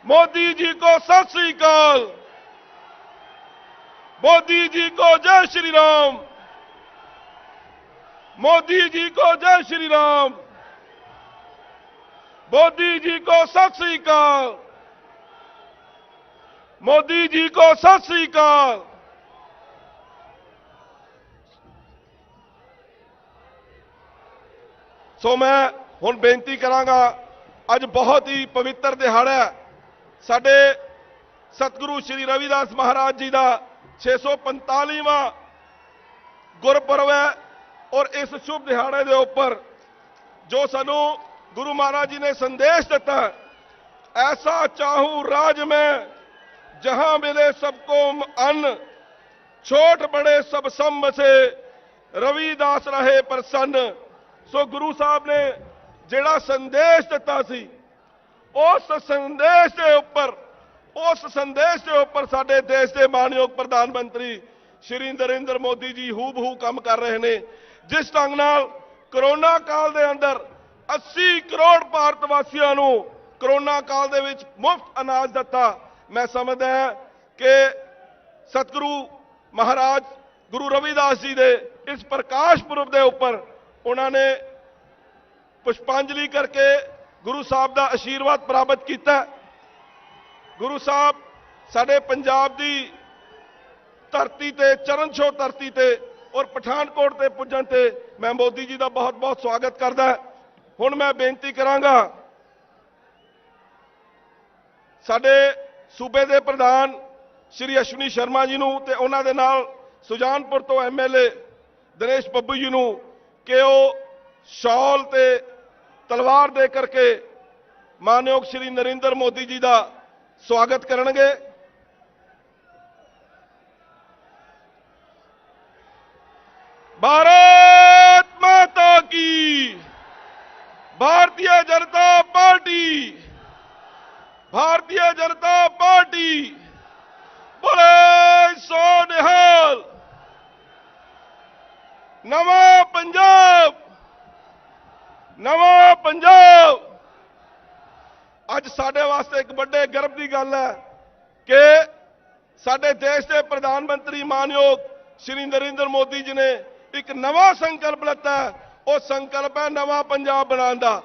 मोदी जी को सत श्री अकाल। मोदी जी को जय श्री राम। मोदी जी को जय श्री राम। मोदी जी को सत श्री अकाल। मोदी जी को सत श्री अकाल। सो मैं हुण बेनती करांगा, अज बहुत ही पवित्र दिहाड़ा है। साडे सतगुरु श्री रविदास महाराज जी का 645वां गुरपुरब है और इस शुभ दिहाड़े के उपर जो सानू गुरु महाराज जी ने संदेश दिता, ऐसा चाहूं राज में जहां मिले सबको अन्न, छोट बड़े सब सम से रविदास रहे प्रसन्न। सो गुरु साहब ने जिहड़ा संदेश दिता सी, उस संदेश के उपर साडे देश के मानयोग प्रधानमंत्री श्री नरेंद्र मोदी जी हूबहू काम कर रहे हैं। जिस ढंग नाल कोरोना काल के अंदर 80 करोड़ भारतवासियों को कोरोना काल दे विच मुफ्त अनाज दिता, मैं समझदा है कि सतगुरु महाराज गुरु रविदास जी के इस प्रकाश पुरब के उपर उन्होंने पुष्पांजलि करके गुरु साहब का आशीर्वाद प्राप्त किया। गुरु साहब साडे पंजाब की धरती ते चरण छो धरती ते और पठानकोट ते पुजन ते मैं मोदी जी का बहुत बहुत स्वागत करदा। हुण मैं बेनती करांगा साडे सूबे के प्रधान श्री अश्विनी शर्मा जी नूं ते उन्हां दे नाल सुजानपुर तो MLA दिनेश बब्बू जी नूं कि वो शॉल ते तलवार दे करके मानयोग श्री नरेंद्र मोदी जी का स्वागत करनगे। भारत माता की, भारतीय जनता पार्टी, भारतीय जनता पार्टी, बोले सो निहाल। नवा पंजाब, नवा पंजाब। अज साडे वास्ते एक बड़े गर्व की गल है कि साडे देश के प्रधानमंत्री मानयोग श्री नरेंद्र मोदी जी ने एक नवा संकल्प लेता है। वो संकल्प है नवा पंजाब बनाने का।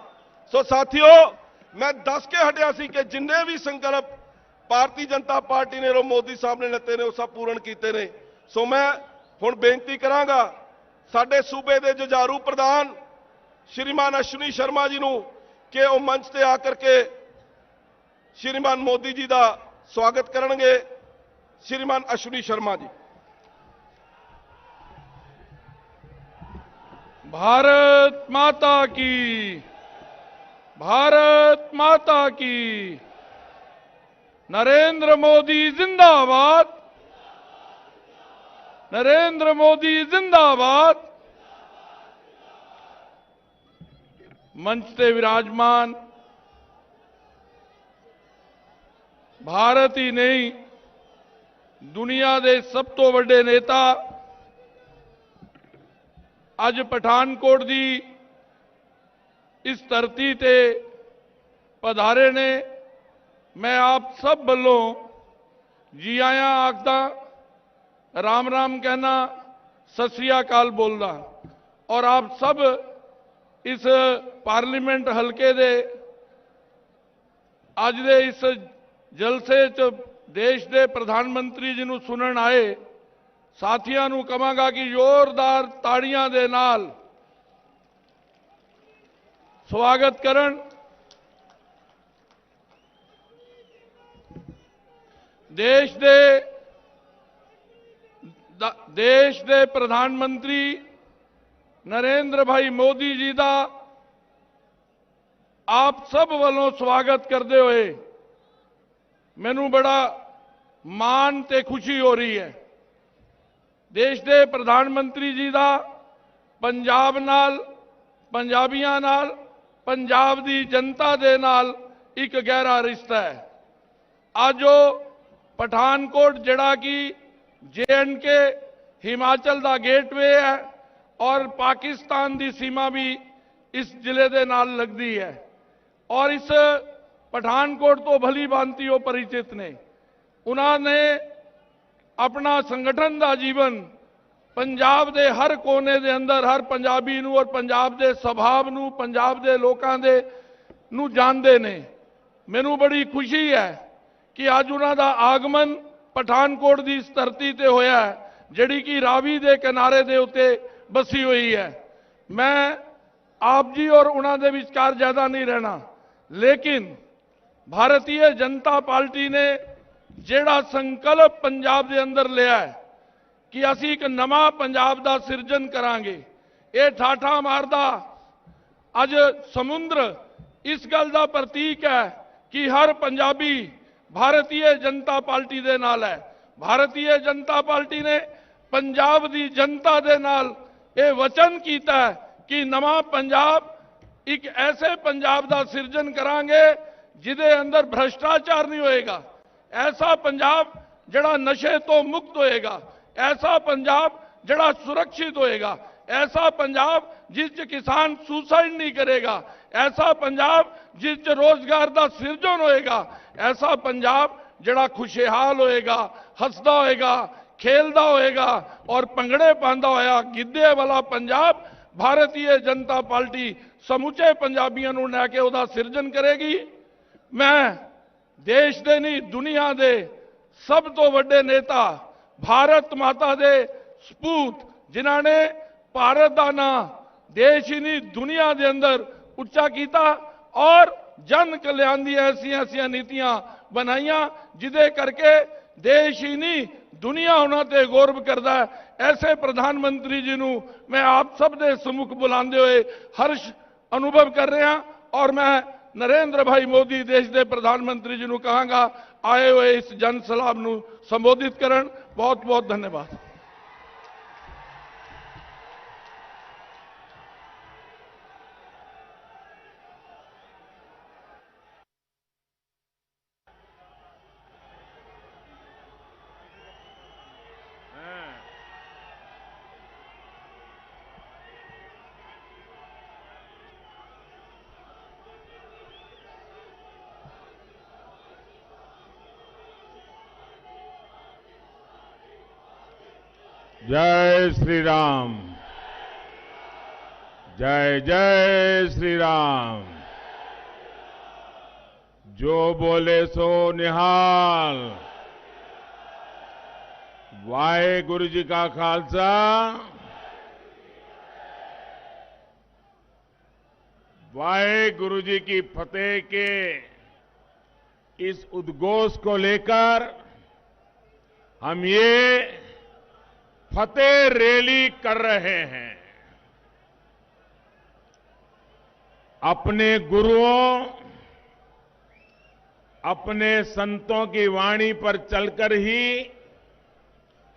सो साथियों, मैं दस के हटिया सी कि जिन्ने भी संकल्प भारतीय जनता पार्टी ने और मोदी साहब ने लेते हैं, सब पूर्ण किए हैं। सो मैं हुण बेनती करांगा साडे सूबे के जुझारू प्रधान श्रीमान अश्विनी शर्मा जी नूं कि वो मंच से आकर के श्रीमान मोदी जी का स्वागत करेंगे। श्रीमान अश्विनी शर्मा जी। भारत माता की, भारत माता की। नरेंद्र मोदी जिंदाबाद, नरेंद्र मोदी जिंदाबाद। मंच से विराजमान भारत ही नहीं, दुनिया के सब तो बड़े नेता अज पठानकोट की इस धरती ते पधारे ने। मैं आप सब वालों जी आया आखदा, राम राम कहना, सत श्री अकाल बोलदा और आप सब इस पार्लीमेंट हलके दे अज दे इस जलसे च देश के प्रधानमंत्री जी नूं सुनन आए साथियों नूं कहांगा कि जोरदार ताड़ियां दे नाल स्वागत करन। देश दे प्रधानमंत्री नरेंद्र भाई मोदी जी का आप सब वालों स्वागत करते हुए मैनू बड़ा मान ते खुशी हो रही है। देश के प्रधानमंत्री जी का पंजाब नाल, पंजाबियां नाल, पंजाब की जनता दे नाल एक गहरा रिश्ता है। आज जो पठानकोट जिहड़ा कि JNK हिमाचल का गेटवे है और पाकिस्तान की सीमा भी इस जिले के नाल लगती है और इस ਪਠਾਨਕੋਟ ਤੋਂ ਭਲੀ ਭਾਂति ਉਹ परिचित ਨੇ। ਉਹਨਾਂ ਨੇ ਆਪਣਾ ਸੰਗਠਨ ਦਾ ਜੀਵਨ ਪੰਜਾਬ ਦੇ ਹਰ ਕੋਨੇ ਦੇ ਅੰਦਰ ਹਰ ਪੰਜਾਬੀ ਨੂੰ ਔਰ ਪੰਜਾਬ ਦੇ ਸੁਭਾਅ ਨੂੰ ਪੰਜਾਬ ਦੇ ਲੋਕਾਂ ਦੇ ਨੂੰ ਜਾਣਦੇ ਨੇ। ਮੈਨੂੰ ਬੜੀ ਖੁਸ਼ੀ ਹੈ ਕਿ ਅੱਜ ਉਹਨਾਂ ਦਾ ਆਗਮਨ ਪਠਾਨਕੋਟ ਦੀ ਇਸ ਧਰਤੀ ਤੇ ਹੋਇਆ ਹੈ, ਜਿਹੜੀ ਕਿ ਰਾਵੀ ਦੇ ਕਿਨਾਰੇ ਦੇ ਉੱਤੇ बसी हुई है। मैं आप जी और उन्होंने विचार ज्यादा नहीं रहना, लेकिन भारतीय जनता पार्टी ने जेड़ा संकल्प पंजाब के अंदर लिया है कि असी एक नवा पंजाब का सिरजन करांगे, ये ठाठा मारदा अज समुद्र इस गल का प्रतीक है कि हर पंजाबी भारतीय जनता पार्टी दे नाल है। भारतीय जनता पार्टी ने पंजाब की जनता दे नाल ये वचन किया कि नवा पंजाब एक ऐसे पंजाब का सिरजन करांगे जिदे अंदर भ्रष्टाचार नहीं होएगा, ऐसा पंजाब जड़ा नशे तो मुक्त होएगा, ऐसा पंजाब जड़ा सुरक्षित होएगा, ऐसा पंजाब जिस किसान सुसाइड नहीं करेगा, ऐसा पंजाब जिस रोजगार का सिरजन होएगा, ऐसा पंजाब जड़ा खुशहाल होएगा, हसदा होएगा, खेलदा होएगा और भंगड़े पांदा होया गिद्धे वाला पंजाब भारतीय जनता पार्टी समूचे पंजाबियों को लैके उहदा सिरजन करेगी। मैं देश दे नहीं दुनिया दे सब तो वड्डे नेता भारत माता दे सपूत जिन्हां ने भारत का नाम देश ही नहीं दुनिया के अंदर उच्चा किया और जन कल्याण दी ऐसी नीतियां बनाइया जिदे करके देश ही नहीं दुनिया उन्होंने गौरव करता है। ऐसे प्रधानमंत्री जी को मैं आप सब दे सम्मुख बुलाते हुए हर्ष अनुभव कर रहा और मैं नरेंद्र भाई मोदी देश के प्रधानमंत्री जी को कहांगा आए हुए इस जन सलाब को संबोधित करन। बहुत बहुत धन्यवाद। जय श्री राम, जय जय श्री राम। जो बोले सो निहाल। वाहेगुरु जी का खालसा, वाहेगुरु जी की फतेह के इस उद्घोष को लेकर हम ये फतेह रैली कर रहे हैं। अपने गुरुओं, अपने संतों की वाणी पर चलकर ही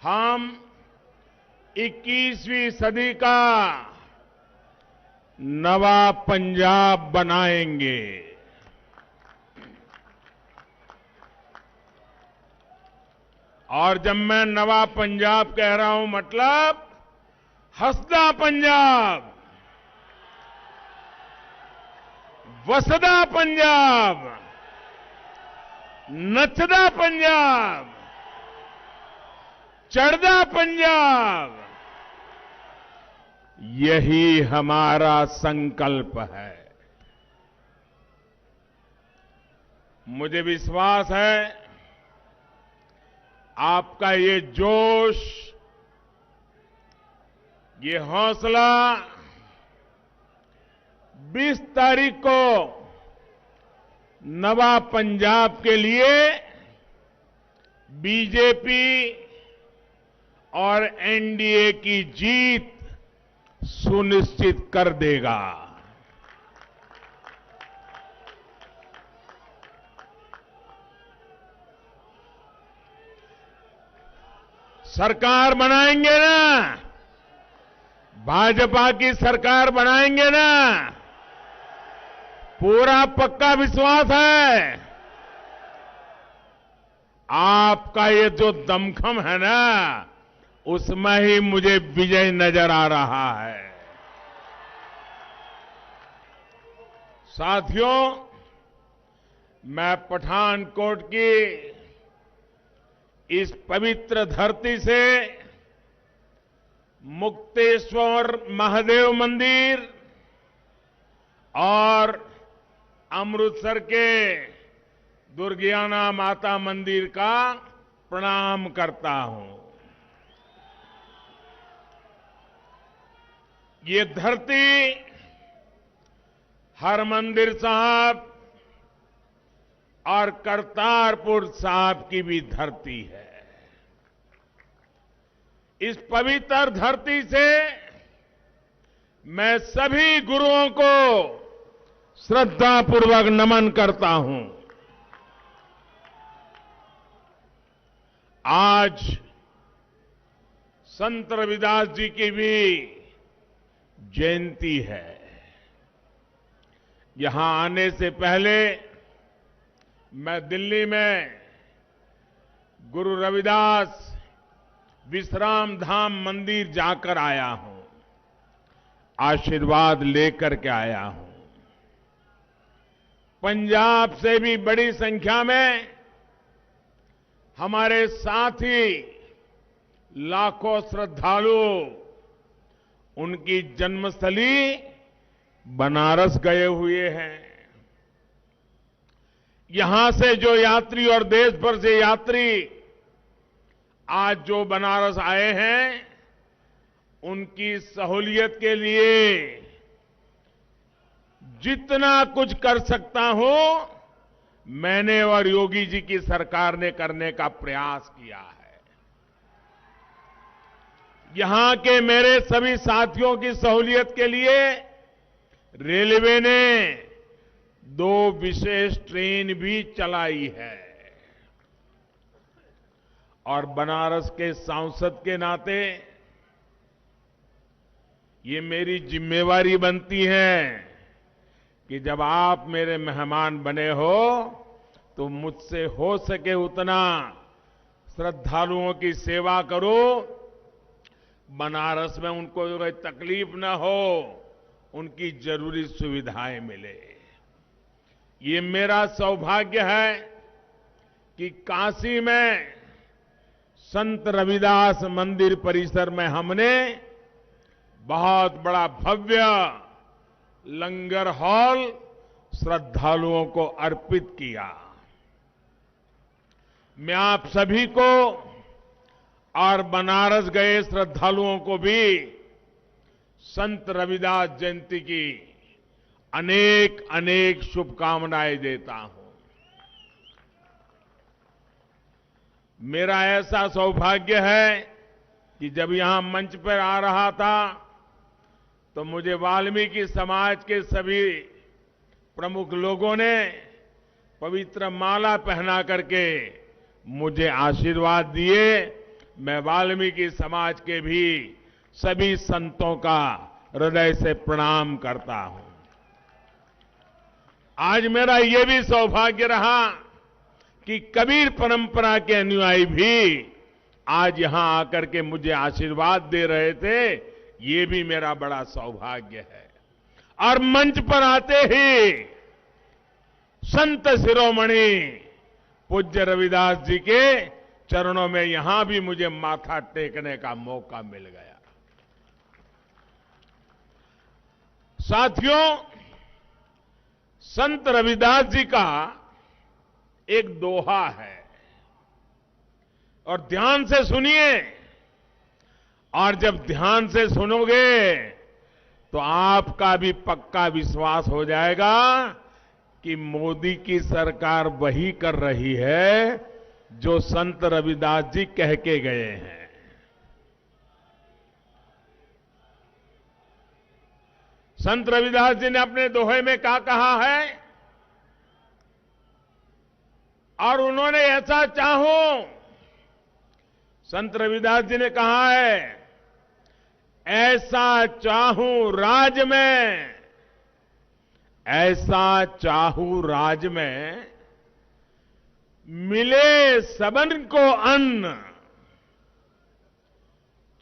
हम 21वीं सदी का नवा पंजाब बनाएंगे। और जब मैं नवा पंजाब कह रहा हूं मतलब हंसदा पंजाब, वसदा पंजाब, नचदा पंजाब, चढ़दा पंजाब, यही हमारा संकल्प है। मुझे विश्वास है आपका ये जोश, ये हौसला 20 तारीख को नवा पंजाब के लिए बीजेपी और एनडीए की जीत सुनिश्चित कर देगा। सरकार बनाएंगे ना, भाजपा की सरकार बनाएंगे ना, पूरा पक्का विश्वास है। आपका ये जो दमखम है ना, उसमें ही मुझे विजय नजर आ रहा है। साथियों, मैं पठानकोट की इस पवित्र धरती से मुक्तेश्वर महादेव मंदिर और अमृतसर के दुर्गियाना माता मंदिर का प्रणाम करता हूं। ये धरती हरमंदिर साहब और करतारपुर साहब की भी धरती है। इस पवित्र धरती से मैं सभी गुरुओं को श्रद्धापूर्वक नमन करता हूं। आज संत रविदास जी की भी जयंती है। यहां आने से पहले मैं दिल्ली में गुरु रविदास विश्राम धाम मंदिर जाकर आया हूं, आशीर्वाद लेकर के आया हूं। पंजाब से भी बड़ी संख्या में हमारे साथी लाखों श्रद्धालु उनकी जन्मस्थली बनारस गए हुए हैं। यहां से जो यात्री और देश भर से यात्री आज जो बनारस आए हैं, उनकी सहूलियत के लिए जितना कुछ कर सकता हूं, मैंने और योगी जी की सरकार ने करने का प्रयास किया है। यहां के मेरे सभी साथियों की सहूलियत के लिए रेलवे ने 2 विशेष ट्रेन भी चलाई है और बनारस के सांसद के नाते ये मेरी जिम्मेवारी बनती है कि जब आप मेरे मेहमान बने हो तो मुझसे हो सके उतना श्रद्धालुओं की सेवा करो, बनारस में उनको कोई तकलीफ न हो, उनकी जरूरी सुविधाएं मिले। ये मेरा सौभाग्य है कि काशी में संत रविदास मंदिर परिसर में हमने बहुत बड़ा भव्य लंगर हॉल श्रद्धालुओं को अर्पित किया। मैं आप सभी को और बनारस गए श्रद्धालुओं को भी संत रविदास जयंती की अनेक अनेक शुभकामनाएं देता हूं। मेरा ऐसा सौभाग्य है कि जब यहां मंच पर आ रहा था तो मुझे वाल्मीकि समाज के सभी प्रमुख लोगों ने पवित्र माला पहना करके मुझे आशीर्वाद दिए। मैं वाल्मीकि समाज के भी सभी संतों का हृदय से प्रणाम करता हूं। आज मेरा ये भी सौभाग्य रहा कि कबीर परंपरा के अनुयायी भी आज यहां आकर के मुझे आशीर्वाद दे रहे थे। ये भी मेरा बड़ा सौभाग्य है। और मंच पर आते ही संत शिरोमणि पूज्य रविदास जी के चरणों में यहां भी मुझे माथा टेकने का मौका मिल गया। साथियों, संत रविदास जी का एक दोहा है और ध्यान से सुनिए, और जब ध्यान से सुनोगे तो आपका भी पक्का विश्वास हो जाएगा कि मोदी की सरकार वही कर रही है जो संत रविदास जी कह के गए हैं। संत रविदास जी ने अपने दोहे में क्या कहा है, और उन्होंने ऐसा चाहूं, संत रविदास जी ने कहा है, ऐसा चाहूं राज में, ऐसा चाहूं राज में, मिले सबन को अन्न,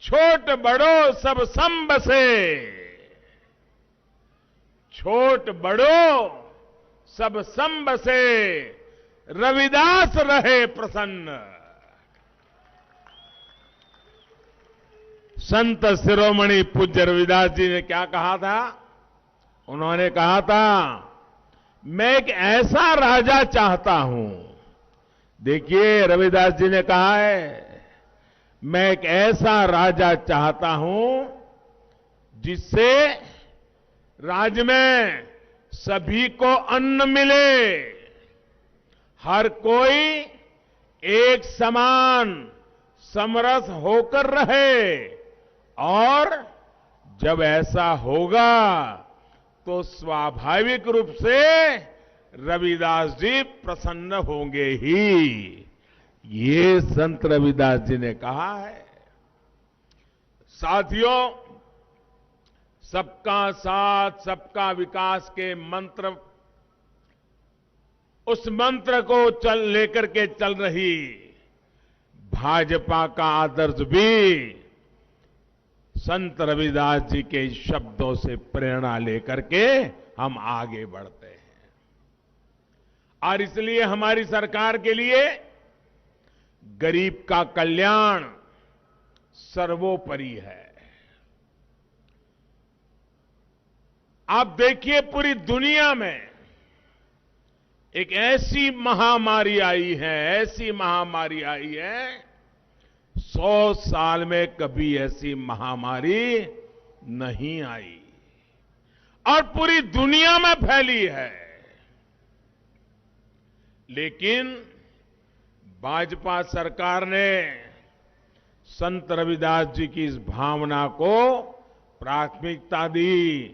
छोट बड़ो सब सम बसे, छोट बड़ो सब संब से रविदास रहे प्रसन्न। संत शिरोमणि पूज्य रविदास जी ने क्या कहा था? उन्होंने कहा था, मैं एक ऐसा राजा चाहता हूं। देखिए, रविदास जी ने कहा है, मैं एक ऐसा राजा चाहता हूं जिससे राज्य में सभी को अन्न मिले, हर कोई एक समान समरस होकर रहे, और जब ऐसा होगा तो स्वाभाविक रूप से रविदास जी प्रसन्न होंगे ही। ये संत रविदास जी ने कहा है। साथियों, सबका साथ सबका विकास के मंत्र, उस मंत्र को लेकर के चल रही भाजपा का आदर्श भी संत रविदास जी के शब्दों से प्रेरणा लेकर के हम आगे बढ़ते हैं। और इसलिए हमारी सरकार के लिए गरीब का कल्याण सर्वोपरि है। आप देखिए, पूरी दुनिया में एक ऐसी महामारी आई है, ऐसी महामारी आई है, 100 साल में कभी ऐसी महामारी नहीं आई और पूरी दुनिया में फैली है। लेकिन भाजपा सरकार ने संत रविदास जी की इस भावना को प्राथमिकता दी।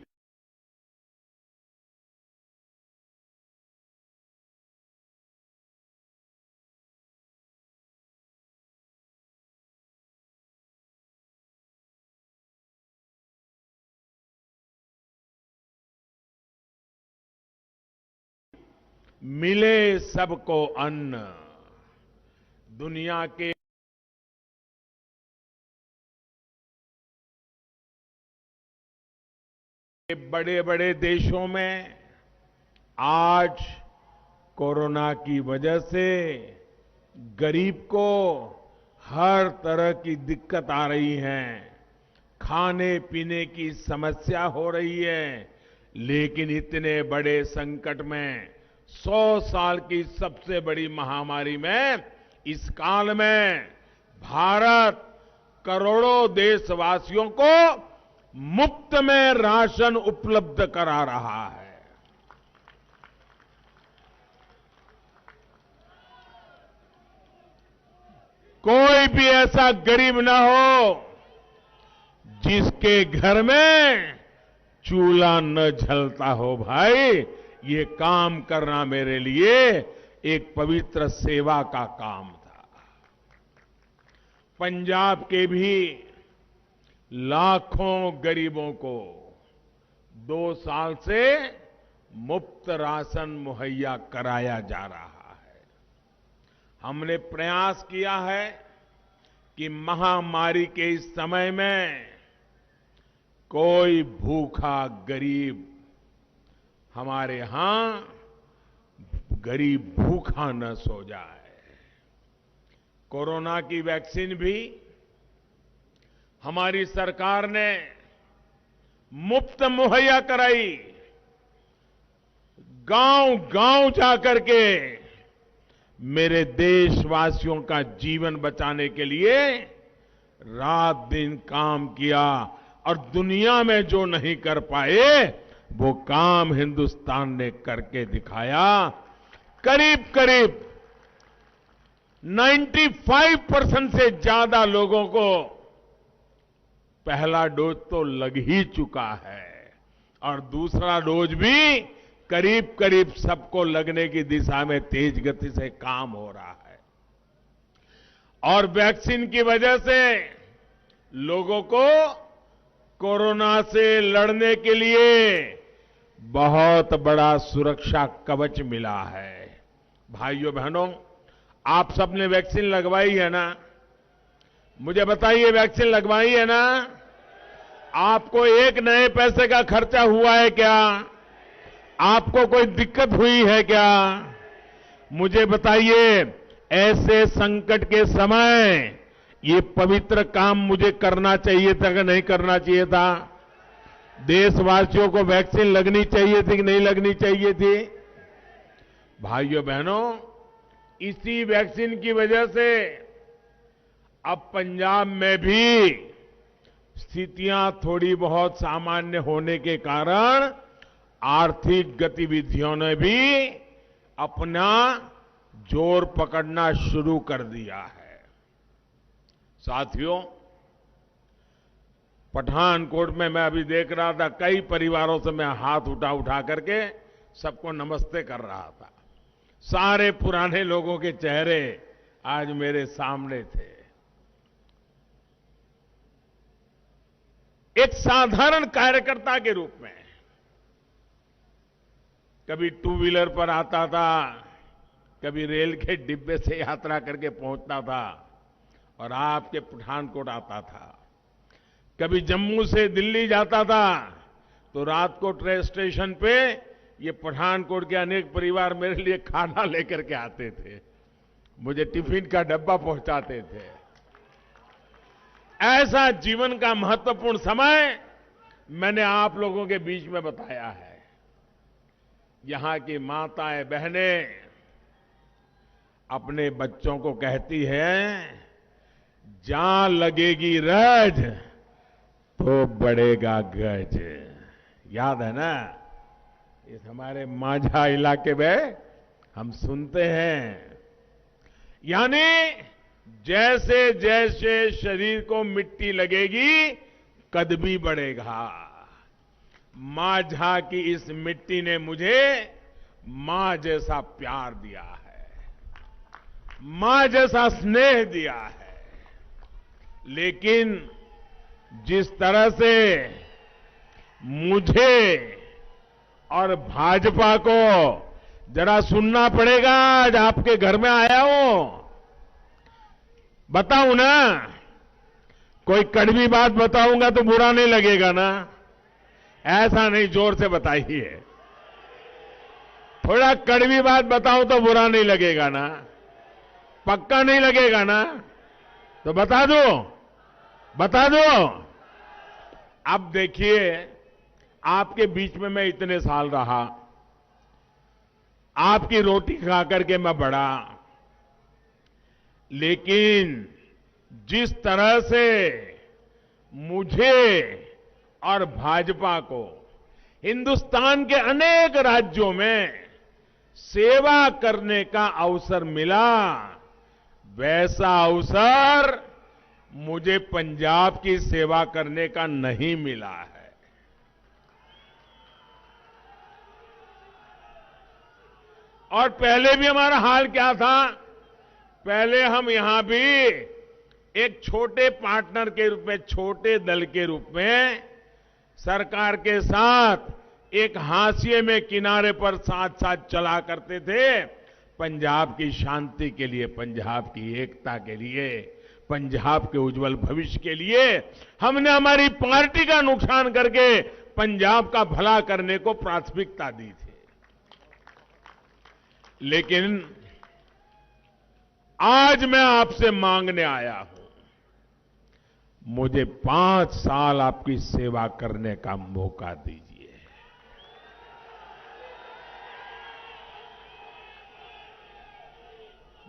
मिले सबको अन्न, दुनिया के बड़े बड़े देशों में आज कोरोना की वजह से गरीब को हर तरह की दिक्कत आ रही है, खाने पीने की समस्या हो रही है। लेकिन इतने बड़े संकट में, 100 साल की सबसे बड़ी महामारी में, इस काल में भारत करोड़ों देशवासियों को मुफ्त में राशन उपलब्ध करा रहा है। कोई भी ऐसा गरीब ना हो जिसके घर में चूल्हा न जलता हो। भाई, ये काम करना मेरे लिए एक पवित्र सेवा का काम था। पंजाब के भी लाखों गरीबों को 2 साल से मुफ्त राशन मुहैया कराया जा रहा है। हमने प्रयास किया है कि महामारी के इस समय में कोई भूखा गरीब हमारे यहां गरीब भूखा न सो जाए। कोरोना की वैक्सीन भी हमारी सरकार ने मुफ्त मुहैया कराई। गांव-गांव जाकर के मेरे देशवासियों का जीवन बचाने के लिए रात दिन काम किया और दुनिया में जो नहीं कर पाए वो काम हिंदुस्तान ने करके दिखाया। करीब करीब 95% से ज्यादा लोगों को पहला डोज तो लग ही चुका है और दूसरा डोज भी करीब करीब सबको लगने की दिशा में तेज गति से काम हो रहा है। और वैक्सीन की वजह से लोगों को कोरोना से लड़ने के लिए बहुत बड़ा सुरक्षा कवच मिला है। भाइयों बहनों, आप सबने वैक्सीन लगवाई है ना? मुझे बताइए, वैक्सीन लगवाई है ना? आपको एक नए पैसे का खर्चा हुआ है क्या? आपको कोई दिक्कत हुई है क्या? मुझे बताइए, ऐसे संकट के समय ये पवित्र काम मुझे करना चाहिए था कि नहीं करना चाहिए था? देशवासियों को वैक्सीन लगनी चाहिए थी कि नहीं लगनी चाहिए थी? भाइयों बहनों, इसी वैक्सीन की वजह से अब पंजाब में भी स्थितियां थोड़ी बहुत सामान्य होने के कारण आर्थिक गतिविधियों ने भी अपना जोर पकड़ना शुरू कर दिया है। साथियों, पठानकोट में मैं अभी देख रहा था, कई परिवारों से मैं हाथ उठा करके सबको नमस्ते कर रहा था। सारे पुराने लोगों के चेहरे आज मेरे सामने थे। एक साधारण कार्यकर्ता के रूप में कभी टू व्हीलर पर आता था, कभी रेल के डिब्बे से यात्रा करके पहुंचता था और आपके पठानकोट आता था। कभी जम्मू से दिल्ली जाता था तो रात को ट्रेन स्टेशन पे ये पठानकोट के अनेक परिवार मेरे लिए खाना लेकर के आते थे, मुझे टिफिन का डब्बा पहुंचाते थे। ऐसा जीवन का महत्वपूर्ण समय मैंने आप लोगों के बीच में बताया है। यहां की माताएं बहनें अपने बच्चों को कहती हैं, जहां लगेगी रज तो बढ़ेगा गज। याद है ना? इस हमारे माझा इलाके में हम सुनते हैं। यानी जैसे जैसे शरीर को मिट्टी लगेगी, कद भी बढ़ेगा। माझा की इस मिट्टी ने मुझे मां जैसा प्यार दिया है, मां जैसा स्नेह दिया है। लेकिन जिस तरह से मुझे और भाजपा को जरा सुनना पड़ेगा, आज आपके घर में आया हूं, बताऊं ना? कोई कड़वी बात बताऊंगा तो बुरा नहीं लगेगा ना? ऐसा नहीं, जोर से बताइए। थोड़ा कड़वी बात बताऊं तो बुरा नहीं लगेगा ना? पक्का नहीं लगेगा ना? तो बता दो, बता दो। अब देखिए, आपके बीच में मैं इतने साल रहा, आपकी रोटी खा करके मैं बढ़ा, लेकिन जिस तरह से मुझे और भाजपा को हिंदुस्तान के अनेक राज्यों में सेवा करने का अवसर मिला, वैसा अवसर मुझे पंजाब की सेवा करने का नहीं मिला है। और पहले भी हमारा हाल क्या था? पहले हम यहां भी एक छोटे पार्टनर के रूप में, छोटे दल के रूप में सरकार के साथ एक हाशिए में किनारे पर साथ साथ चला करते थे। पंजाब की शांति के लिए, पंजाब की एकता के लिए, पंजाब के उज्जवल भविष्य के लिए हमने हमारी पार्टी का नुकसान करके पंजाब का भला करने को प्राथमिकता दी थी। लेकिन आज मैं आपसे मांगने आया हूं, मुझे 5 साल आपकी सेवा करने का मौका दीजिए।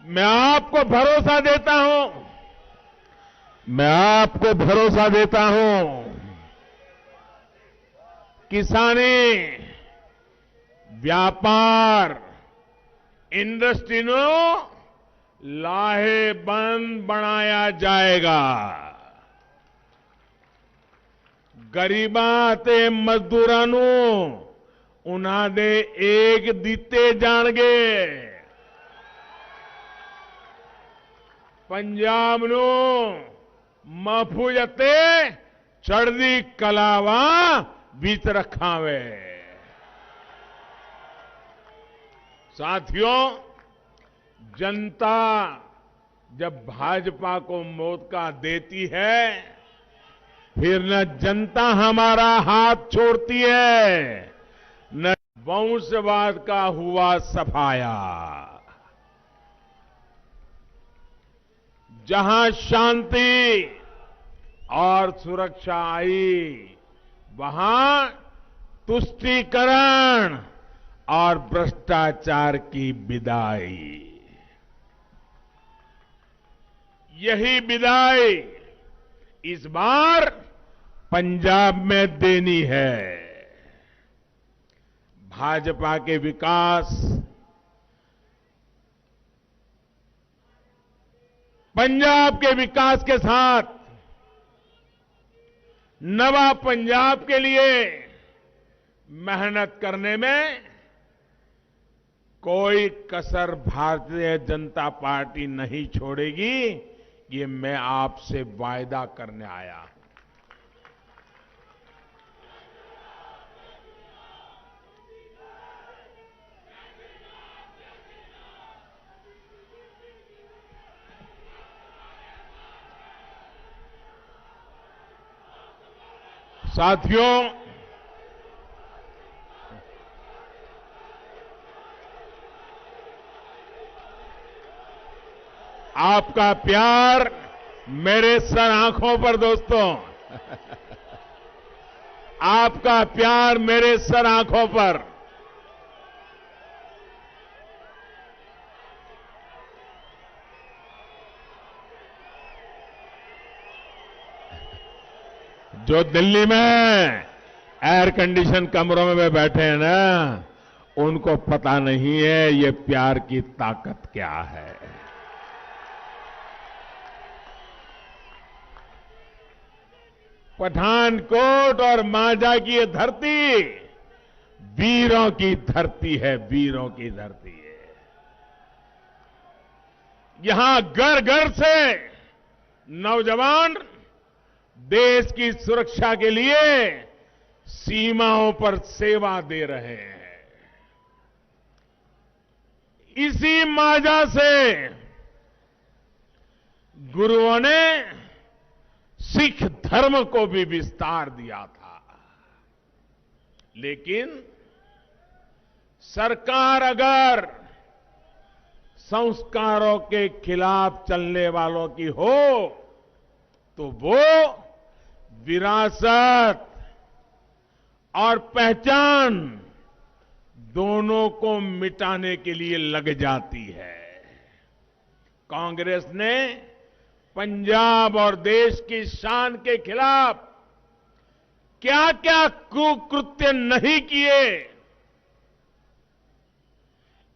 मैं आपको भरोसा देता हूं, मैं आपको भरोसा देता हूं, किसानी, व्यापार, इंडस्ट्री नो लाहेबंद बनाया जाएगा। गरीबां ते मजदूरां नू उन्हां दे एक दिते जाणगे। पंजाब नू महफूज ते चढ़दी कलावा बीच रखावे। साथियों, जनता जब भाजपा को मौका देती है, फिर न जनता हमारा हाथ छोड़ती है, न वंशवाद का हुआ सफाया। जहां शांति और सुरक्षा आई, वहां तुष्टीकरण और भ्रष्टाचार की विदाई। यही विदाई इस बार पंजाब में देनी है। भाजपा के विकास, पंजाब के विकास के साथ नवा पंजाब के लिए मेहनत करने में कोई कसर भारतीय जनता पार्टी नहीं छोड़ेगी, ये मैं आपसे वायदा करने आया हूं। साथियों, आपका प्यार मेरे सर आंखों पर, दोस्तों, आपका प्यार मेरे सर आंखों पर। जो दिल्ली में एयर कंडीशन कमरों में बैठे हैं ना, उनको पता नहीं है ये प्यार की ताकत क्या है। पठानकोट और मांझा की ये धरती वीरों की धरती है, वीरों की धरती है। यहां घर घर से नौजवान देश की सुरक्षा के लिए सीमाओं पर सेवा दे रहे हैं। इसी मांझा से गुरुओं ने सिख धर्म को भी विस्तार दिया था। लेकिन सरकार अगर संस्कारों के खिलाफ चलने वालों की हो, तो वो विरासत और पहचान दोनों को मिटाने के लिए लग जाती है। कांग्रेस ने पंजाब और देश की शान के खिलाफ क्या क्या कुकृत्य नहीं किए।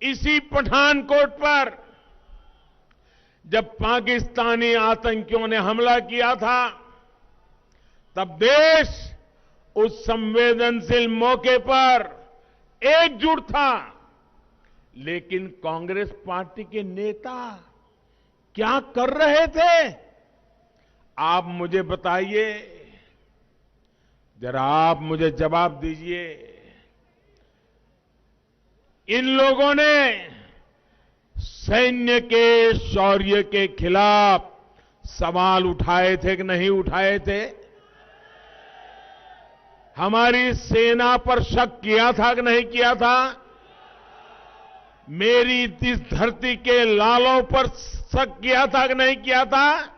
इसी पठानकोट पर जब पाकिस्तानी आतंकियों ने हमला किया था, तब देश उस संवेदनशील मौके पर एकजुट था। लेकिन कांग्रेस पार्टी के नेता क्या कर रहे थे, आप मुझे बताइए, जरा आप मुझे जवाब दीजिए। इन लोगों ने सैन्य के शौर्य के खिलाफ सवाल उठाए थे कि नहीं उठाए थे? हमारी सेना पर शक किया था कि नहीं किया था? मेरी इस धरती के लालों पर शक किया था कि नहीं किया था?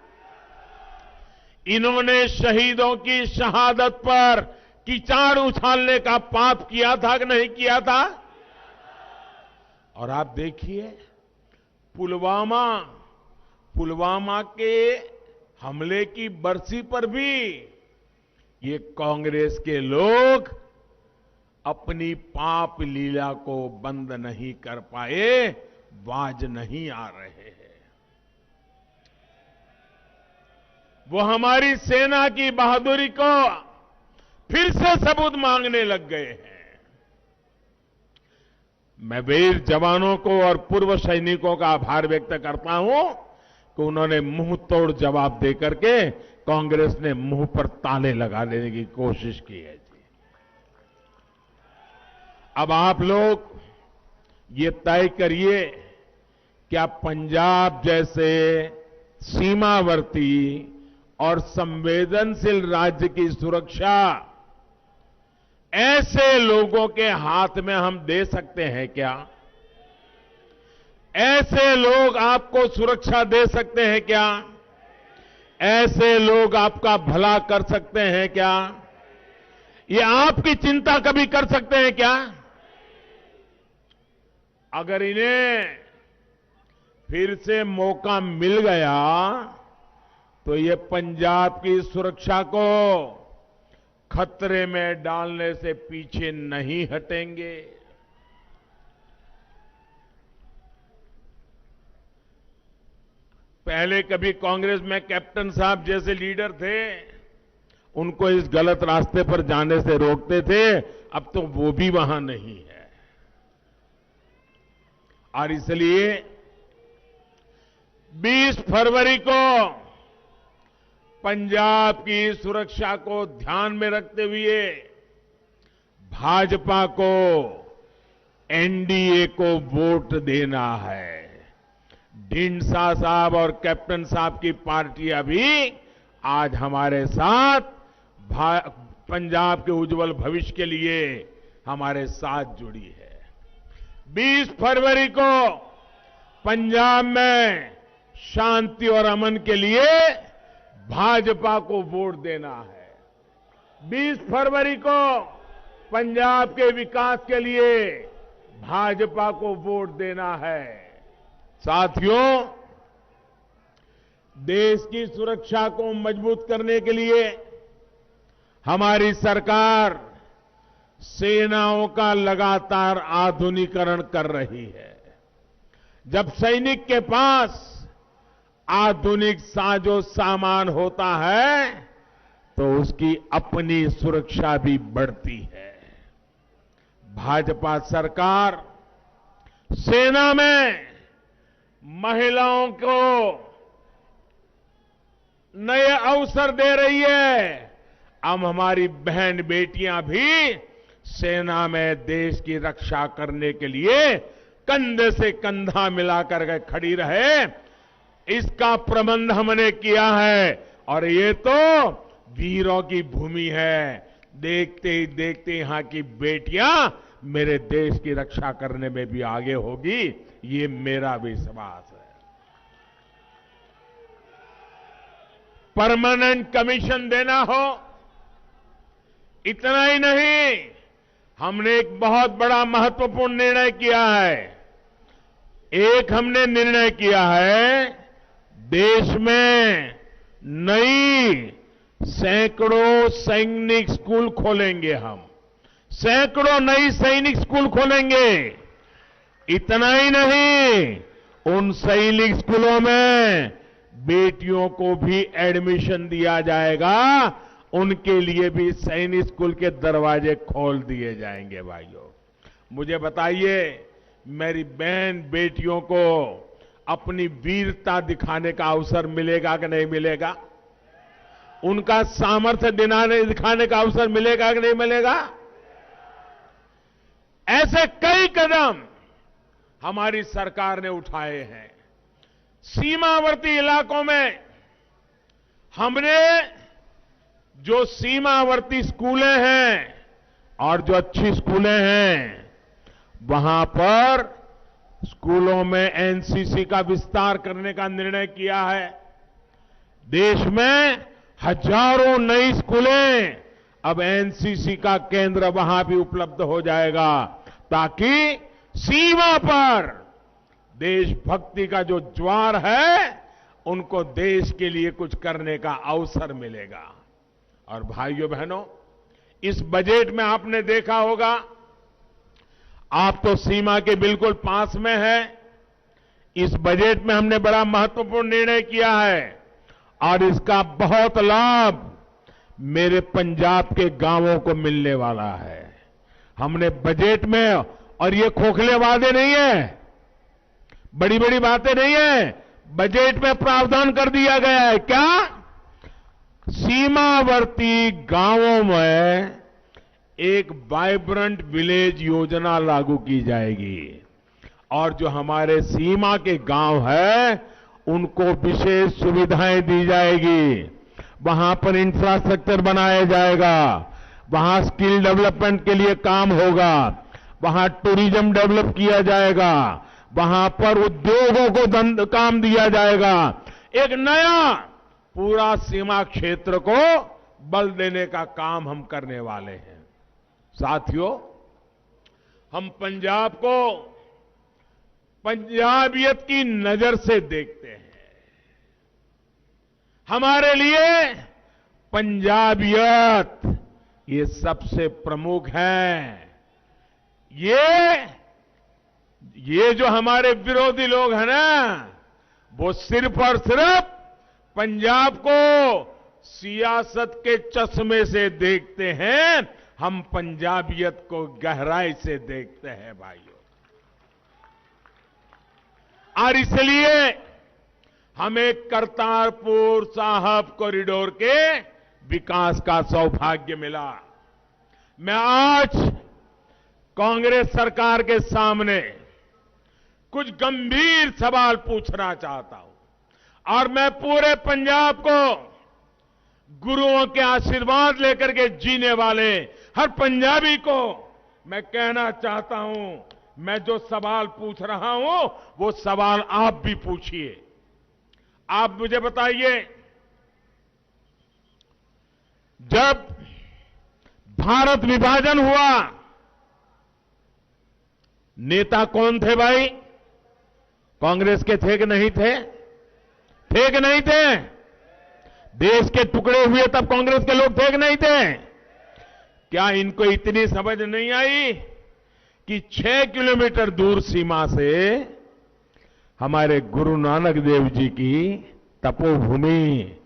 इन्होंने शहीदों की शहादत पर कीचड़ उछालने का पाप किया था कि नहीं किया था? और आप देखिए, पुलवामा के हमले की बरसी पर भी ये कांग्रेस के लोग अपनी पाप लीला को बंद नहीं कर पाए, बाज नहीं आ रहे हैं। वो हमारी सेना की बहादुरी को फिर से सबूत मांगने लग गए हैं। मैं वीर जवानों को और पूर्व सैनिकों का आभार व्यक्त करता हूं कि उन्होंने मुंह तोड़ जवाब देकर के कांग्रेस ने मुंह पर ताले लगा देने की कोशिश की है। अब आप लोग ये तय करिए, क्या पंजाब जैसे सीमावर्ती और संवेदनशील राज्य की सुरक्षा ऐसे लोगों के हाथ में हम दे सकते हैं क्या? ऐसे लोग आपको सुरक्षा दे सकते हैं क्या? ऐसे लोग आपका भला कर सकते हैं क्या? ये आपकी चिंता कभी कर सकते हैं क्या? अगर इन्हें फिर से मौका मिल गया तो ये पंजाब की सुरक्षा को खतरे में डालने से पीछे नहीं हटेंगे। पहले कभी कांग्रेस में कैप्टन साहब जैसे लीडर थे, उनको इस गलत रास्ते पर जाने से रोकते थे, अब तो वो भी वहां नहीं है। और इसलिए 20 फरवरी को पंजाब की सुरक्षा को ध्यान में रखते हुए भाजपा को एनडीए को वोट देना है। ढींडसा साहब और कैप्टन साहब की पार्टियां भी आज हमारे साथ पंजाब के उज्जवल भविष्य के लिए हमारे साथ जुड़ी है। 20 फरवरी को पंजाब में शांति और अमन के लिए भाजपा को वोट देना है। 20 फरवरी को पंजाब के विकास के लिए भाजपा को वोट देना है। साथियों, देश की सुरक्षा को मजबूत करने के लिए हमारी सरकार सेनाओं का लगातार आधुनिकीकरण कर रही है। जब सैनिक के पास आधुनिक साजो सामान होता है तो उसकी अपनी सुरक्षा भी बढ़ती है। भाजपा सरकार सेना में महिलाओं को नए अवसर दे रही है। अब हमारी बहन बेटियां भी सेना में देश की रक्षा करने के लिए कंधे से कंधा मिलाकर के खड़ी रहे, इसका प्रबंध हमने किया है। और ये तो वीरों की भूमि है। देखते ही देखते यहां की बेटियां मेरे देश की रक्षा करने में भी आगे होगी, ये मेरा विश्वास है। परमानेंट कमीशन देना हो, इतना ही नहीं, हमने एक बहुत बड़ा महत्वपूर्ण निर्णय किया है। एक हमने निर्णय किया है, देश में नई सैकड़ों सैनिक स्कूल खोलेंगे हम। सैकड़ों नई सैनिक स्कूल खोलेंगे। इतना ही नहीं, उन सैनिक स्कूलों में बेटियों को भी एडमिशन दिया जाएगा। उनके लिए भी सैनिक स्कूल के दरवाजे खोल दिए जाएंगे। भाइयों, मुझे बताइए, मेरी बहन बेटियों को अपनी वीरता दिखाने का अवसर मिलेगा कि नहीं मिलेगा? उनका सामर्थ्य दिखाने का अवसर मिलेगा कि नहीं मिलेगा? ऐसे कई कदम हमारी सरकार ने उठाए हैं। सीमावर्ती इलाकों में हमने जो सीमावर्ती स्कूलें हैं और जो अच्छी स्कूलें हैं, वहां पर स्कूलों में एनसीसी का विस्तार करने का निर्णय किया है। देश में हजारों नई स्कूलें, अब एनसीसी का केंद्र वहां भी उपलब्ध हो जाएगा, ताकि सीमा पर देशभक्ति का जो ज्वार है, उनको देश के लिए कुछ करने का अवसर मिलेगा। और भाइयों बहनों, इस बजट में आपने देखा होगा, आप तो सीमा के बिल्कुल पास में है। इस बजट में हमने बड़ा महत्वपूर्ण निर्णय किया है और इसका बहुत लाभ मेरे पंजाब के गांवों को मिलने वाला है। हमने बजट में, और ये खोखले वादे नहीं है, बड़ी बड़ी बातें नहीं है, बजट में प्रावधान कर दिया गया है। क्या? सीमावर्ती गांवों में एक वाइब्रेंट विलेज योजना लागू की जाएगी और जो हमारे सीमा के गांव हैं, उनको विशेष सुविधाएं दी जाएगी। वहां पर इंफ्रास्ट्रक्चर बनाया जाएगा, वहां स्किल डेवलपमेंट के लिए काम होगा, वहां टूरिज्म डेवलप किया जाएगा, वहां पर उद्योगों को काम दिया जाएगा। एक नया पूरा सीमा क्षेत्र को बल देने का काम हम करने वाले हैं। साथियों, हम पंजाब को पंजाबियत की नजर से देखते हैं। हमारे लिए पंजाबियत ये सबसे प्रमुख है। ये जो हमारे विरोधी लोग हैं ना, वो सिर्फ और सिर्फ पंजाब को सियासत के चश्मे से देखते हैं। हम पंजाबियत को गहराई से देखते हैं भाइयों। और इसलिए हमें करतारपुर साहिब कॉरिडोर के विकास का सौभाग्य मिला। मैं आज कांग्रेस सरकार के सामने कुछ गंभीर सवाल पूछना चाहता हूं और मैं पूरे पंजाब को गुरुओं के आशीर्वाद लेकर के जीने वाले हर पंजाबी को मैं कहना चाहता हूं, मैं जो सवाल पूछ रहा हूं वो सवाल आप भी पूछिए। आप मुझे बताइए, जब भारत विभाजन हुआ, नेता कौन थे भाई? कांग्रेस के थे कि नहीं थे? थे कि नहीं थे? देश के टुकड़े हुए तब कांग्रेस के लोग थे कि नहीं थे? क्या इनको इतनी समझ नहीं आई कि 6 किलोमीटर दूर सीमा से हमारे गुरु नानक देव जी की तपोभूमि,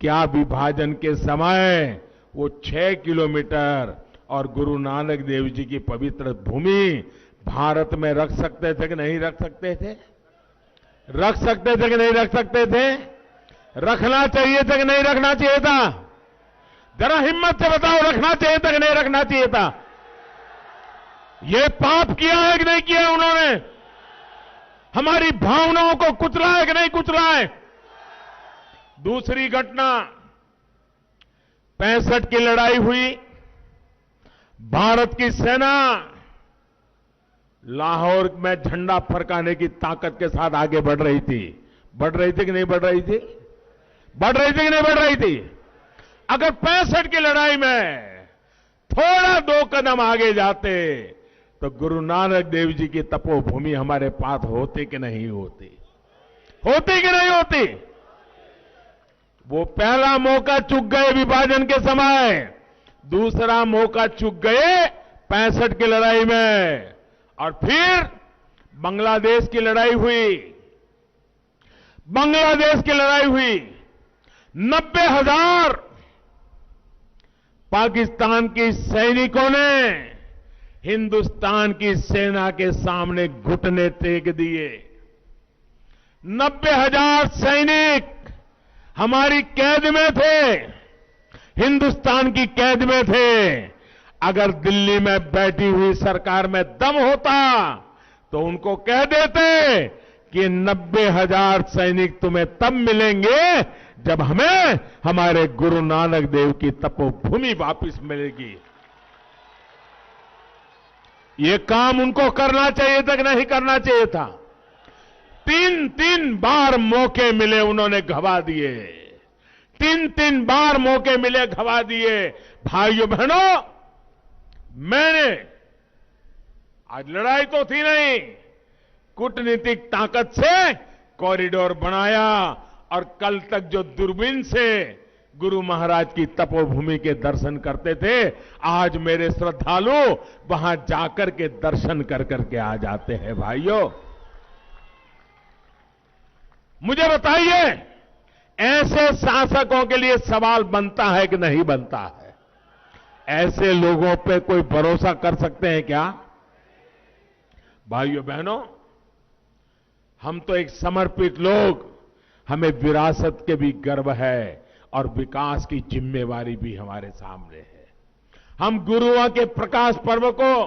क्या विभाजन के समय वो 6 किलोमीटर और गुरु नानक देव जी की पवित्र भूमि भारत में रख सकते थे कि नहीं रख सकते थे? रख सकते थे कि नहीं रख सकते थे? रखना चाहिए था कि नहीं रखना चाहिए था? जरा हिम्मत से बताओ, रखना चाहिए था कि नहीं रखना चाहिए था? ये पाप किया है कि नहीं किया उन्होंने? हमारी भावनाओं को कुचला है कि नहीं कुचला है? दूसरी घटना, 65 की लड़ाई हुई, भारत की सेना लाहौर में झंडा फरकाने की ताकत के साथ आगे बढ़ रही थी। बढ़ रही थी कि नहीं बढ़ रही थी? बढ़ रही थी कि नहीं बढ़ रही थी? अगर 65 की लड़ाई में थोड़ा 2 कदम आगे जाते तो गुरु नानक देव जी की तपोभूमि हमारे पास होती कि नहीं होती? होती कि नहीं होती? वो पहला मौका चूक गए विभाजन के समय, दूसरा मौका चूक गए 65 की लड़ाई में, और फिर बांग्लादेश की लड़ाई हुई। बांग्लादेश की लड़ाई हुई, 90,000 पाकिस्तान के सैनिकों ने हिंदुस्तान की सेना के सामने घुटने टेक दिए। 90,000 सैनिक हमारी कैद में थे, हिंदुस्तान की कैद में थे। अगर दिल्ली में बैठी हुई सरकार में दम होता तो उनको कह देते कि 90,000 सैनिक तुम्हें तब मिलेंगे जब हमें हमारे गुरु नानक देव की तपोभूमि वापस मिलेगी। ये काम उनको करना चाहिए था कि नहीं करना चाहिए था? 3 बार मौके मिले, उन्होंने गवा दिए। 3 बार मौके मिले, गवा दिए। भाइयों बहनों, मैंने आज लड़ाई तो थी नहीं, कूटनीतिक ताकत से कॉरिडोर बनाया और कल तक जो दूरबीन से गुरु महाराज की तपोभूमि के दर्शन करते थे, आज मेरे श्रद्धालु वहां जाकर के दर्शन कर करके आ जाते हैं। भाइयों, मुझे बताइए, ऐसे शासकों के लिए सवाल बनता है कि नहीं बनता है? ऐसे लोगों पे कोई भरोसा कर सकते हैं क्या? भाइयों बहनों, हम तो एक समर्पित लोग, हमें विरासत के भी गर्व है और विकास की जिम्मेवारी भी हमारे सामने है। हम गुरुओं के प्रकाश पर्व को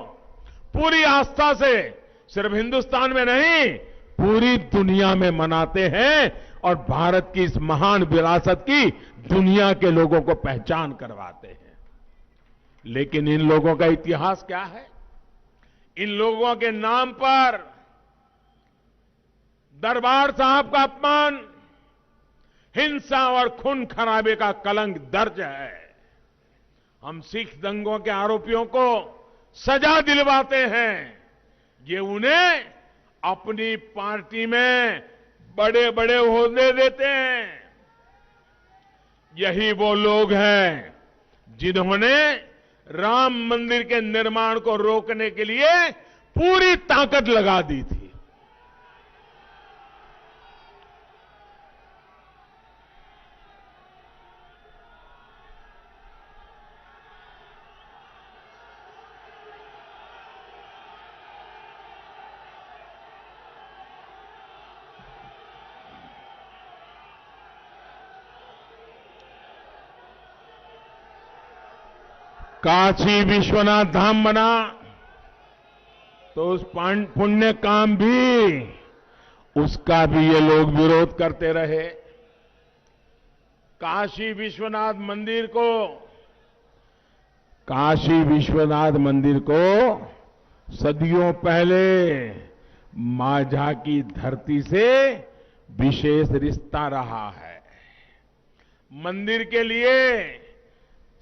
पूरी आस्था से सिर्फ हिंदुस्तान में नहीं, पूरी दुनिया में मनाते हैं और भारत की इस महान विरासत की दुनिया के लोगों को पहचान करवाते हैं। लेकिन इन लोगों का इतिहास क्या है? इन लोगों के नाम पर दरबार साहब का अपमान, हिंसा और खून खराबे का कलंक दर्ज है। हम सिख दंगों के आरोपियों को सजा दिलवाते हैं, ये उन्हें अपनी पार्टी में बड़े बड़े ओहदे देते हैं। यही वो लोग हैं जिन्होंने राम मंदिर के निर्माण को रोकने के लिए पूरी ताकत लगा दी थी। काशी विश्वनाथ धाम बना तो उस पुण्य काम भी, उसका भी ये लोग विरोध करते रहे। काशी विश्वनाथ मंदिर को सदियों पहले माझा की धरती से विशेष रिश्ता रहा है। मंदिर के लिए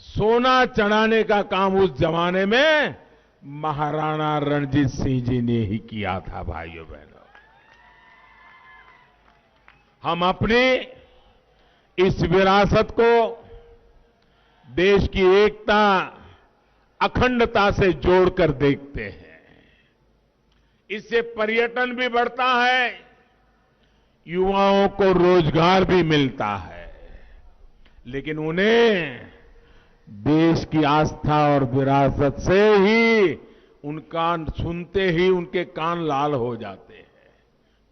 सोना चढ़ाने का काम उस जमाने में महाराणा रणजीत सिंह जी ने ही किया था। भाइयों बहनों, हम अपनी इस विरासत को देश की एकता, अखंडता से जोड़कर देखते हैं। इससे पर्यटन भी बढ़ता है, युवाओं को रोजगार भी मिलता है, लेकिन उन्हें देश की आस्था और विरासत से ही उनका सुनते ही उनके कान लाल हो जाते हैं,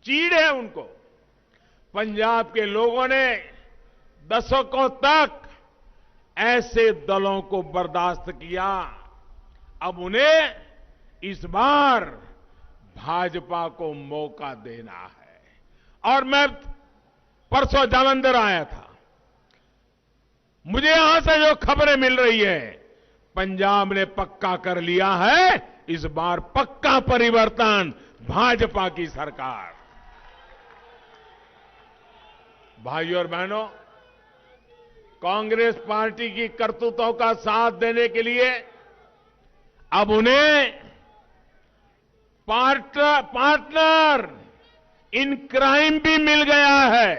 चीड़ है उनको। पंजाब के लोगों ने दशकों तक ऐसे दलों को बर्दाश्त किया, अब उन्हें इस बार भाजपा को मौका देना है। और मैं परसों जालंधर आया था, मुझे यहां से जो खबरें मिल रही है, पंजाब ने पक्का कर लिया है इस बार पक्का परिवर्तन, भाजपा की सरकार। भाइयों और बहनों, कांग्रेस पार्टी की करतूतों का साथ देने के लिए अब उन्हें पार्टनर इन क्राइम भी मिल गया है।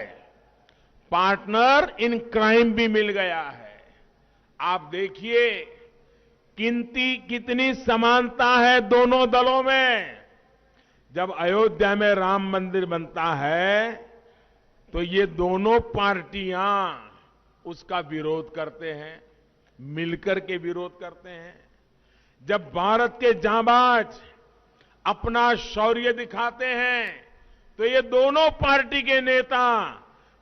पार्टनर इन क्राइम भी मिल गया है। आप देखिए कितनी समानता है दोनों दलों में। जब अयोध्या में राम मंदिर बनता है तो ये दोनों पार्टियां उसका विरोध करते हैं, मिलकर के विरोध करते हैं। जब भारत के जांबाज अपना शौर्य दिखाते हैं तो ये दोनों पार्टी के नेता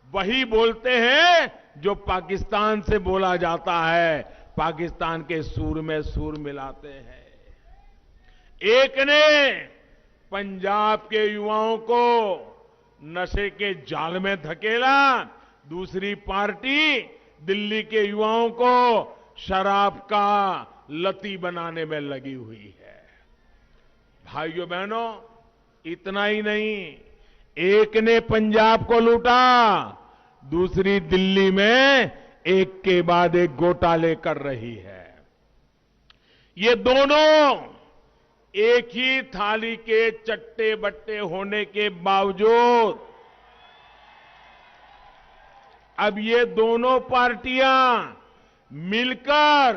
वही बोलते हैं जो पाकिस्तान से बोला जाता है, पाकिस्तान के सूर में सूर मिलाते हैं। एक ने पंजाब के युवाओं को नशे के जाल में धकेला, दूसरी पार्टी दिल्ली के युवाओं को शराब का लती बनाने में लगी हुई है। भाइयों बहनों, इतना ही नहीं, एक ने पंजाब को लूटा, दूसरी दिल्ली में एक के बाद एक घोटाले कर रही है। ये दोनों एक ही थाली के चट्टे बट्टे होने के बावजूद अब ये दोनों पार्टियां मिलकर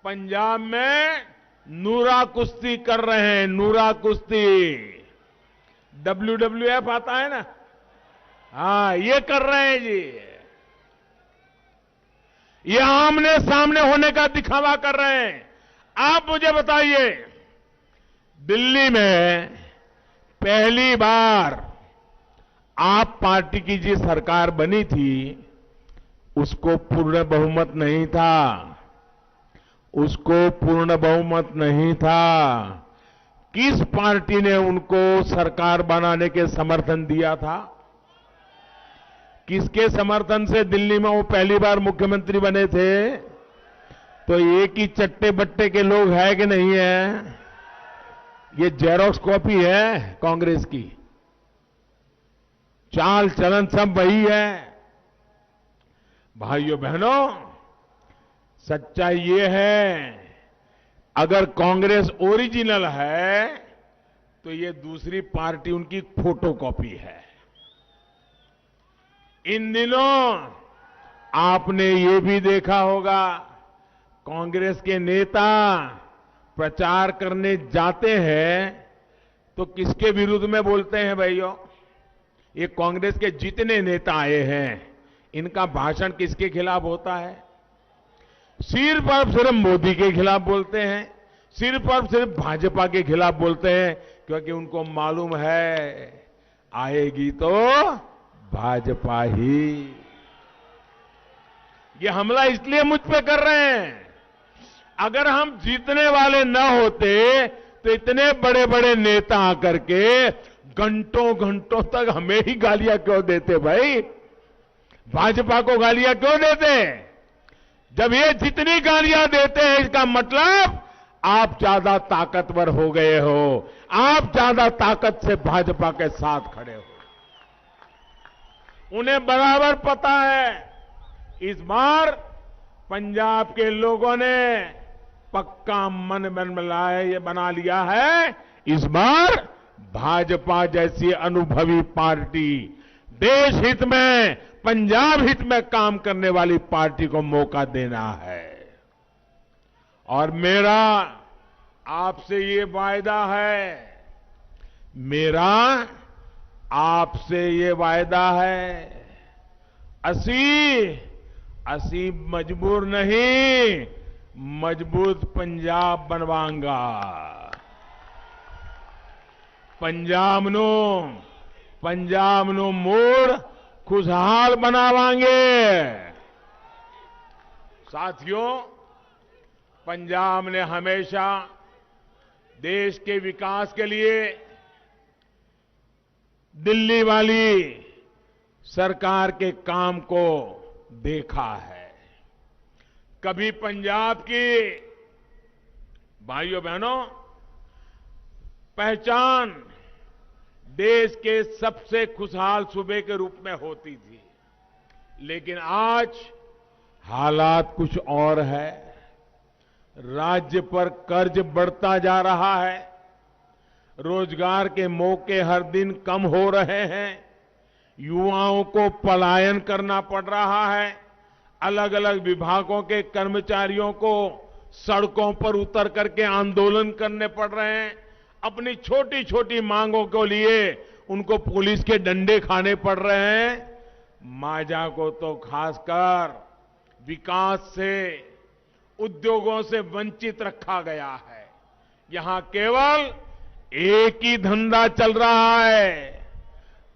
पंजाब में नूरा कुश्ती कर रहे हैं। नूरा कुश्ती, WWF आता है ना, हाँ, ये कर रहे हैं जी। ये आमने सामने होने का दिखावा कर रहे हैं। आप मुझे बताइए, दिल्ली में पहली बार आप पार्टी की जो सरकार बनी थी उसको पूर्ण बहुमत नहीं था, उसको पूर्ण बहुमत नहीं था। किस पार्टी ने उनको सरकार बनाने के समर्थन दिया था? किसके समर्थन से दिल्ली में वो पहली बार मुख्यमंत्री बने थे? तो एक ही चट्टे बट्टे के लोग है कि नहीं है? ये जेरोक्स कॉपी है कांग्रेस की, चाल चलन सब वही है। भाइयों बहनों, सच्चाई ये है, अगर कांग्रेस ओरिजिनल है तो ये दूसरी पार्टी उनकी फोटोकॉपी है। इन दिनों आपने ये भी देखा होगा, कांग्रेस के नेता प्रचार करने जाते हैं तो किसके विरुद्ध में बोलते हैं भाइयों? ये कांग्रेस के जितने नेता आए हैं, इनका भाषण किसके खिलाफ होता है? सिर्फ और सिर्फ मोदी के खिलाफ बोलते हैं, सिर्फ और सिर्फ भाजपा के खिलाफ बोलते हैं, क्योंकि उनको मालूम है आएगी तो भाजपा ही। ये हमला इसलिए मुझ पे कर रहे हैं, अगर हम जीतने वाले न होते तो इतने बड़े बड़े नेता आकर के घंटों घंटों तक हमें ही गालियां क्यों देते भाई? भाजपा को गालियां क्यों देते? जब ये जितनी गालियां देते हैं, इसका मतलब आप ज्यादा ताकतवर हो गए हो, आप ज्यादा ताकत से भाजपा के साथ खड़े हो। उन्हें बराबर पता है, इस बार पंजाब के लोगों ने पक्का मन बना लिया है, इस बार भाजपा जैसी अनुभवी पार्टी, देश हित में, पंजाब हित में काम करने वाली पार्टी को मौका देना है। और मेरा आपसे ये वायदा है, मेरा आपसे ये वायदा है, असी मजबूर नहीं, मजबूत पंजाब बनवाऊंगा। पंजाब नो मूड खुशहाल बनावांगे। साथियों, पंजाब ने हमेशा देश के विकास के लिए दिल्ली वाली सरकार के काम को देखा है। कभी पंजाब की, भाइयों बहनों, पहचान देश के सबसे खुशहाल सूबे के रूप में होती थी, लेकिन आज हालात कुछ और है। राज्य पर कर्ज बढ़ता जा रहा है, रोजगार के मौके हर दिन कम हो रहे हैं, युवाओं को पलायन करना पड़ रहा है, अलग अलग विभागों के कर्मचारियों को सड़कों पर उतर करके आंदोलन करने पड़ रहे हैं, अपनी छोटी छोटी मांगों को लिए उनको पुलिस के डंडे खाने पड़ रहे हैं। मांझा को तो खासकर विकास से, उद्योगों से वंचित रखा गया है। यहां केवल एक ही धंधा चल रहा है,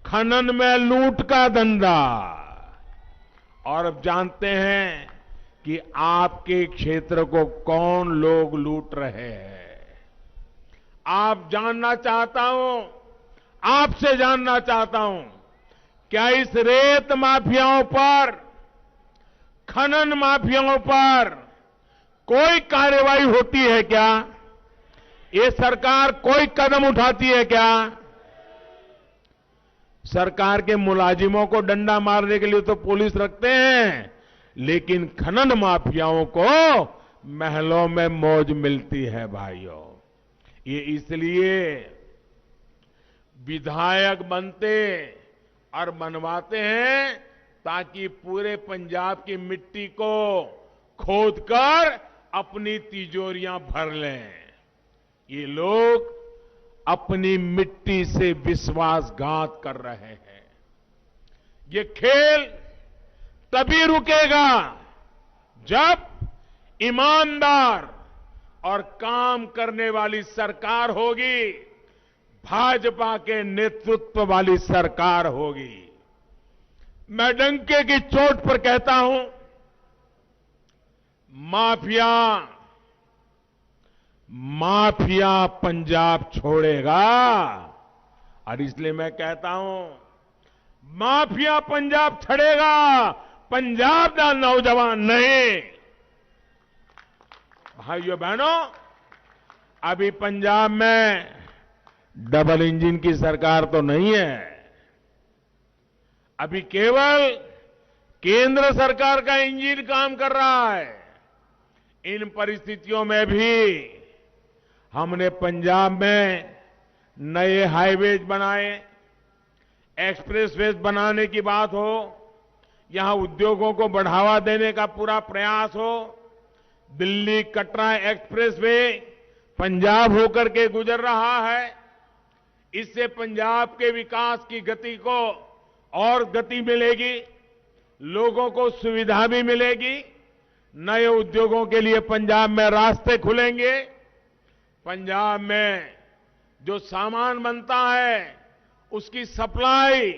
खनन में लूट का धंधा। और अब जानते हैं कि आपके क्षेत्र को कौन लोग लूट रहे हैं। आप जानना चाहता हूं, आपसे जानना चाहता हूं, क्या इस रेत माफियाओं पर, खनन माफियाओं पर कोई कार्रवाई होती है क्या? ये सरकार कोई कदम उठाती है क्या? सरकार के मुलाजिमों को डंडा मारने के लिए तो पुलिस रखते हैं, लेकिन खनन माफियाओं को महलों में मौज मिलती है भाइयों। ये इसलिए विधायक बनते और बनवाते हैं ताकि पूरे पंजाब की मिट्टी को खोदकर अपनी तिजोरियां भर लें। ये लोग अपनी मिट्टी से विश्वासघात कर रहे हैं। ये खेल तभी रुकेगा जब ईमानदार और काम करने वाली सरकार होगी, भाजपा के नेतृत्व वाली सरकार होगी। मैं डंके की चोट पर कहता हूं, माफिया पंजाब छोड़ेगा। और इसलिए मैं कहता हूं, माफिया पंजाब छड़ेगा, पंजाब का नौजवान नहीं। भाइयों बहनों, अभी पंजाब में डबल इंजन की सरकार तो नहीं है। अभी केवल केंद्र सरकार का इंजन काम कर रहा है। इन परिस्थितियों में भी हमने पंजाब में नए हाईवेज बनाए, एक्सप्रेसवेज बनाने की बात हो, यहां उद्योगों को बढ़ावा देने का पूरा प्रयास हो। दिल्ली कटरा एक्सप्रेसवे पंजाब होकर के गुजर रहा है। इससे पंजाब के विकास की गति को और गति मिलेगी, लोगों को सुविधा भी मिलेगी, नए उद्योगों के लिए पंजाब में रास्ते खुलेंगे। पंजाब में जो सामान बनता है उसकी सप्लाई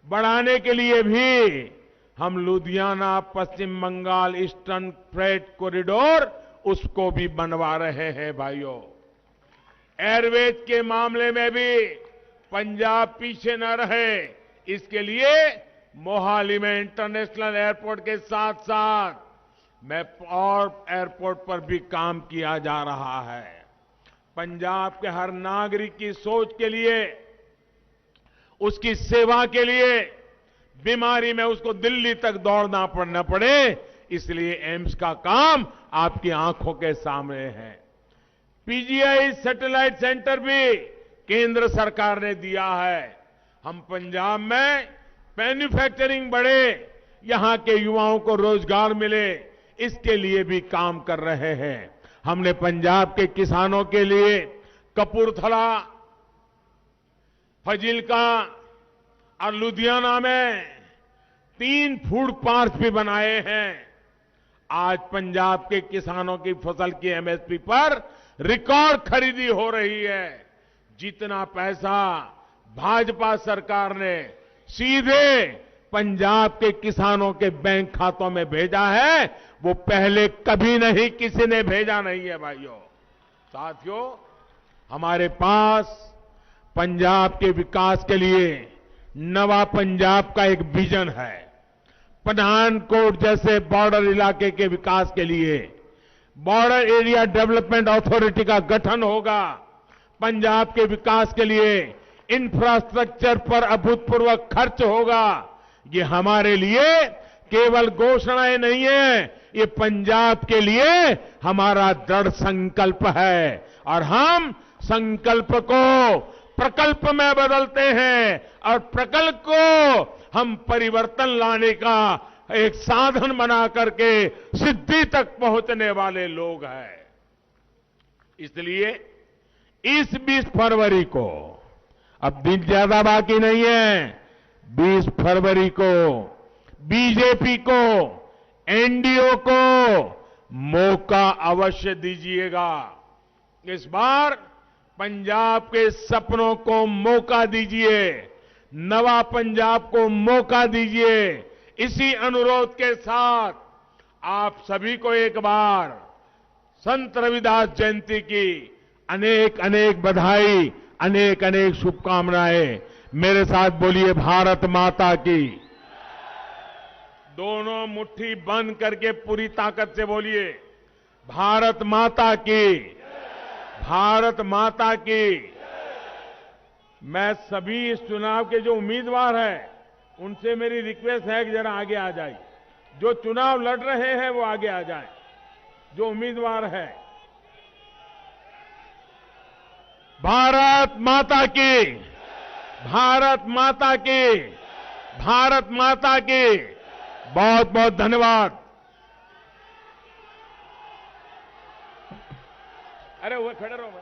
बढ़ाने के लिए भी हम लुधियाना, पश्चिम बंगाल ईस्टर्न फ्रेट कॉरिडोर उसको भी बनवा रहे हैं भाइयों। एयरवेज के मामले में भी पंजाब पीछे न रहे, इसके लिए मोहाली में इंटरनेशनल एयरपोर्ट के साथ साथ में और एयरपोर्ट पर भी काम किया जा रहा है। पंजाब के हर नागरिक की सोच के लिए, उसकी सेवा के लिए, बीमारी में उसको दिल्ली तक दौड़ना न पड़े, इसलिए एम्स का काम आपकी आंखों के सामने है। पीजीआई सैटेलाइट सेंटर भी केंद्र सरकार ने दिया है। हम पंजाब में मैन्युफैक्चरिंग बढ़े, यहां के युवाओं को रोजगार मिले, इसके लिए भी काम कर रहे हैं। हमने पंजाब के किसानों के लिए कपूरथला, फजिल्का और लुधियाना में 3 फूड पार्क भी बनाए हैं। आज पंजाब के किसानों की फसल की एमएसपी पर रिकॉर्ड खरीदी हो रही है। जितना पैसा भाजपा सरकार ने सीधे पंजाब के किसानों के बैंक खातों में भेजा है, वो पहले कभी नहीं किसी ने भेजा नहीं है भाइयों। साथियों, हमारे पास पंजाब के विकास के लिए नवा पंजाब का एक विजन है। पठानकोट जैसे बॉर्डर इलाके के विकास के लिए बॉर्डर एरिया डेवलपमेंट अथॉरिटी का गठन होगा। पंजाब के विकास के लिए इंफ्रास्ट्रक्चर पर अभूतपूर्व खर्च होगा। ये हमारे लिए केवल घोषणाएं नहीं है, ये पंजाब के लिए हमारा दृढ़ संकल्प है और हम संकल्प को प्रकल्प में बदलते हैं और प्रकल्प को हम परिवर्तन लाने का एक साधन बना करके सिद्धि तक पहुंचने वाले लोग हैं। इसलिए इस 20 फरवरी को, अब दिन ज्यादा बाकी नहीं है, 20 फरवरी को बीजेपी को, एनडीए को मौका अवश्य दीजिएगा। इस बार पंजाब के सपनों को मौका दीजिए, नवा पंजाब को मौका दीजिए। इसी अनुरोध के साथ आप सभी को एक बार संत रविदास जयंती की अनेक अनेक बधाई, अनेक अनेक शुभकामनाएं। मेरे साथ बोलिए भारत माता की। दोनों मुट्ठी बंद करके पूरी ताकत से बोलिए भारत माता की, भारत माता की। मैं सभी इस चुनाव के जो उम्मीदवार हैं उनसे मेरी रिक्वेस्ट है कि जरा आगे आ जाए। जो चुनाव लड़ रहे हैं वो आगे आ जाए, जो उम्मीदवार है। भारत माता की, भारत माता की, भारत माता की। बहुत बहुत धन्यवाद। अरे वो खड़े रहो।